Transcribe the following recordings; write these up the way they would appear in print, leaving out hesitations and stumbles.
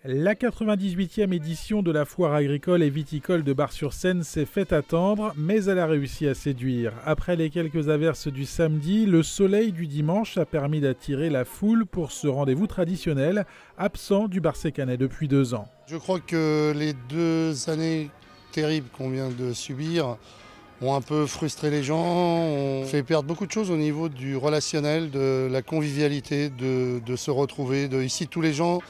La 98e édition de la foire agricole et viticole de Bar-sur-Seine s'est fait attendre, mais elle a réussi à séduire. Après les quelques averses du samedi, le soleil du dimanche a permis d'attirer la foule pour ce rendez-vous traditionnel, absent du Bar-Sécanais depuis 2 ans. Je crois que les 2 années terribles qu'on vient de subir ont un peu frustré les gens, ont fait perdre beaucoup de choses au niveau du relationnel, de la convivialité, de se retrouver. Ici, tous les gens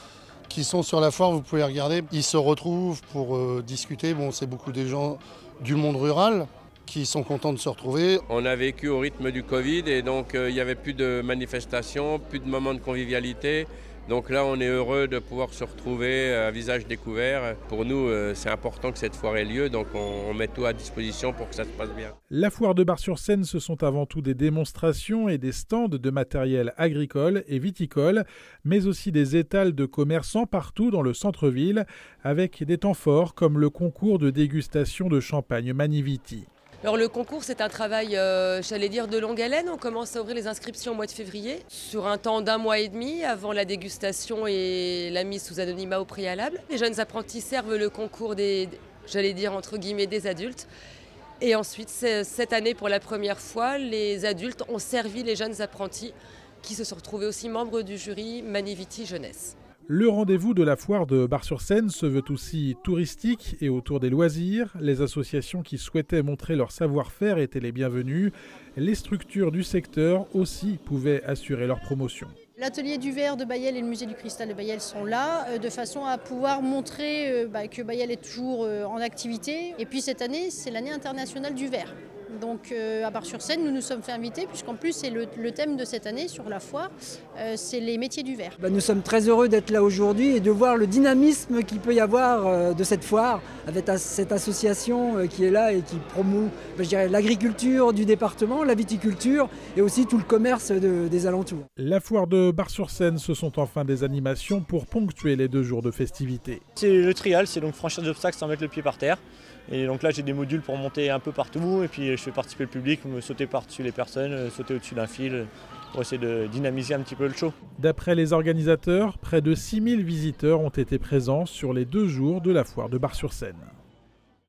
qui sont sur la foire, vous pouvez regarder, ils se retrouvent pour discuter. Bon, c'est beaucoup des gens du monde rural qui sont contents de se retrouver. On a vécu au rythme du Covid et donc il n'y avait plus de manifestations, plus de moments de convivialité. Donc là, on est heureux de pouvoir se retrouver à visage découvert. Pour nous, c'est important que cette foire ait lieu, donc on met tout à disposition pour que ça se passe bien. La foire de Bar-sur-Seine, ce sont avant tout des démonstrations et des stands de matériel agricole et viticole, mais aussi des étals de commerçants partout dans le centre-ville, avec des temps forts comme le concours de dégustation de champagne Maniviti. Alors le concours, c'est un travail, j'allais dire, de longue haleine. On commence à ouvrir les inscriptions au mois de février, sur un temps d'1 mois et demi, avant la dégustation et la mise sous anonymat au préalable. Les jeunes apprentis servent le concours j'allais dire, entre guillemets, des adultes. Et ensuite, cette année, pour la première fois, les adultes ont servi les jeunes apprentis qui se sont retrouvés aussi membres du jury Maniviti Jeunesse. Le rendez-vous de la foire de Bar-sur-Seine se veut aussi touristique et autour des loisirs. Les associations qui souhaitaient montrer leur savoir-faire étaient les bienvenues. Les structures du secteur aussi pouvaient assurer leur promotion. L'atelier du verre de Bailleul et le musée du cristal de Bailleul sont là de façon à pouvoir montrer que Bailleul est toujours en activité. Et puis cette année, c'est l'année internationale du verre. Donc à Bar-sur-Seine, nous nous sommes fait inviter, puisqu'en plus c'est le thème de cette année sur la foire, c'est les métiers du verre. Nous sommes très heureux d'être là aujourd'hui et de voir le dynamisme qu'il peut y avoir de cette foire, avec cette association qui est là et qui promeut l'agriculture du département, la viticulture et aussi tout le commerce des alentours. La foire de Bar-sur-Seine, ce sont enfin des animations pour ponctuer les 2 jours de festivités. C'est le trial, c'est donc franchir des obstacles sans mettre le pied par terre. Et donc là j'ai des modules pour monter un peu partout et puis je fais participer le public, me sauter par-dessus les personnes, sauter au-dessus d'un fil pour essayer de dynamiser un petit peu le show. D'après les organisateurs, près de 6000 visiteurs ont été présents sur les 2 jours de la foire de Bar-sur-Seine.